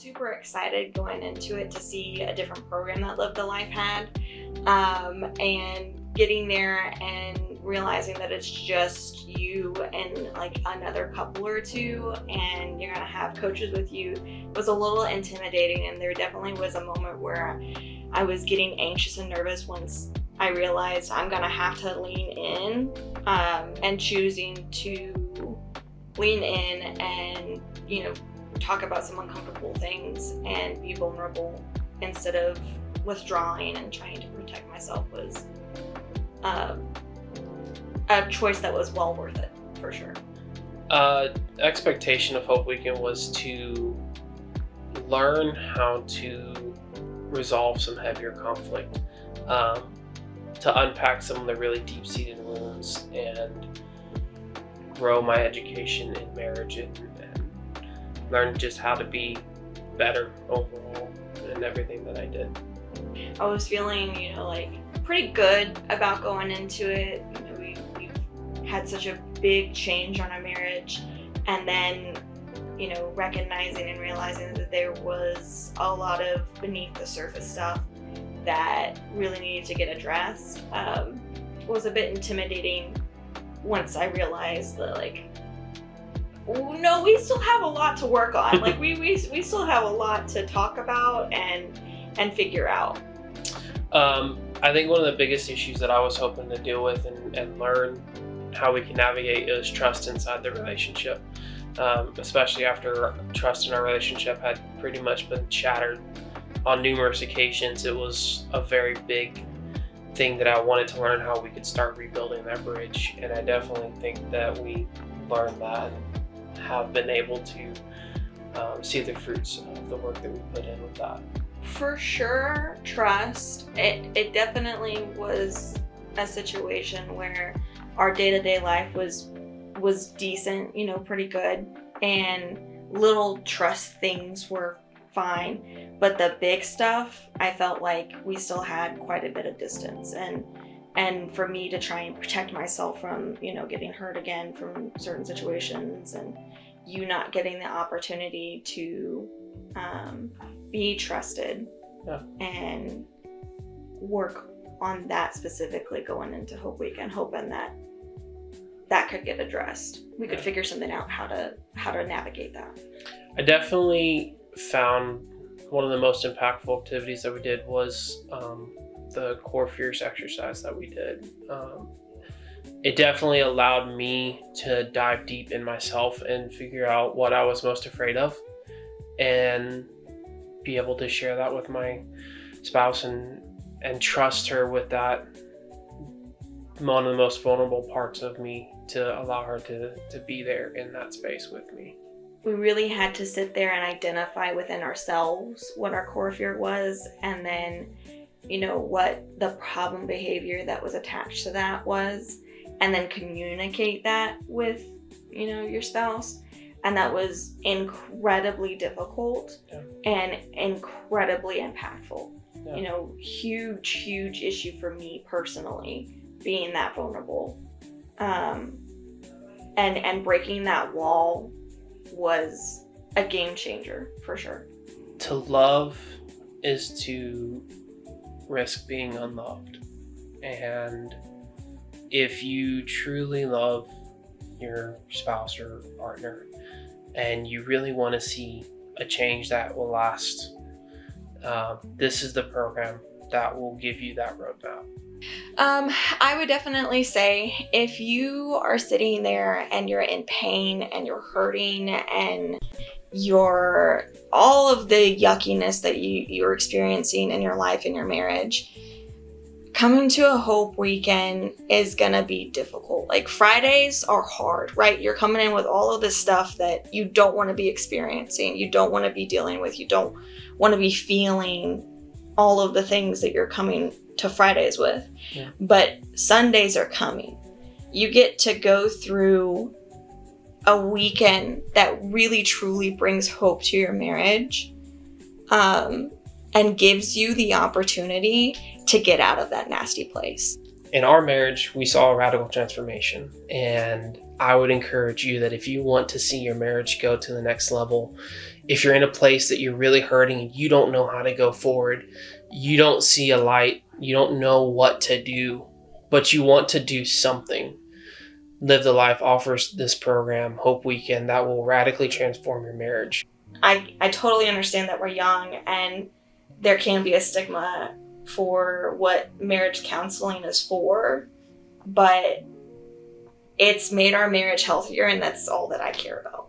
super excited going into it to see a different program that Live the Life had, and getting there and realizing that it's just you and like another couple or two, and you're gonna have coaches with you, was a little intimidating. And there definitely was a moment where I was getting anxious and nervous once I realized I'm gonna have to lean in, and choosing to lean in and, talk about some uncomfortable things and be vulnerable instead of withdrawing and trying to protect myself was a choice that was well worth it, for sure. Expectation of Hope Weekend was to learn how to resolve some heavier conflict, to unpack some of the really deep-seated wounds and grow my education in marriage and learn just how to be better overall in everything that I did. I was feeling, pretty good about going into it. We've had such a big change on our marriage, and then, recognizing and realizing that there was a lot of beneath the surface stuff that really needed to get addressed. Was a bit intimidating once I realized that, no, we still have a lot to work on. we still have a lot to talk about and figure out. I think one of the biggest issues that I was hoping to deal with and learn how we can navigate is trust inside the relationship, especially after trust in our relationship had pretty much been shattered on numerous occasions. It was a very big thing that I wanted to learn how we could start rebuilding that bridge, and I definitely think that we learned that and have been able to see the fruits of the work that we put in with that. For sure, trust. It definitely was a situation where our day-to-day life was decent, pretty good, and little trust things were fine, but the big stuff, I felt like we still had quite a bit of distance, and for me to try and protect myself from, getting hurt again from certain situations, and you not getting the opportunity to be trusted, and work on that specifically going into Hope Week, and hoping that could get addressed. We could figure something out how to navigate that. I definitely found one of the most impactful activities that we did was the core fears exercise that we did. It definitely allowed me to dive deep in myself and figure out what I was most afraid of, and be able to share that with my spouse and trust her with that, one of the most vulnerable parts of me, to allow her to be there in that space with me. We really had to sit there and identify within ourselves what our core fear was, and then, what the problem behavior that was attached to that was, and then communicate that with, your spouse. And that was incredibly difficult and incredibly impactful. Huge issue for me personally, being that vulnerable. And breaking that wall was a game changer, for sure. To love is to risk being unloved. And if you truly love your spouse or partner, and you really want to see a change that will last, this is the program that will give you that roadmap. I would definitely say, if you are sitting there and you're in pain and you're hurting and you're all of the yuckiness that you're experiencing in your life and your marriage, coming to a Hope Weekend is gonna be difficult. Fridays are hard, right? You're coming in with all of this stuff that you don't want to be experiencing, you don't want to be dealing with, you don't want to be feeling all of the things that you're coming to Fridays with. Yeah. But Sundays are coming. You get to go through a weekend that really truly brings hope to your marriage, and gives you the opportunity to get out of that nasty place. In our marriage, we saw a radical transformation, and I would encourage you that if you want to see your marriage go to the next level, if you're in a place that you're really hurting and you don't know how to go forward, you don't see a light, you don't know what to do, but you want to do something, Live the Life offers this program, Hope Weekend, that will radically transform your marriage. I totally understand that we're young and there can be a stigma for what marriage counseling is for, but it's made our marriage healthier, and that's all that I care about.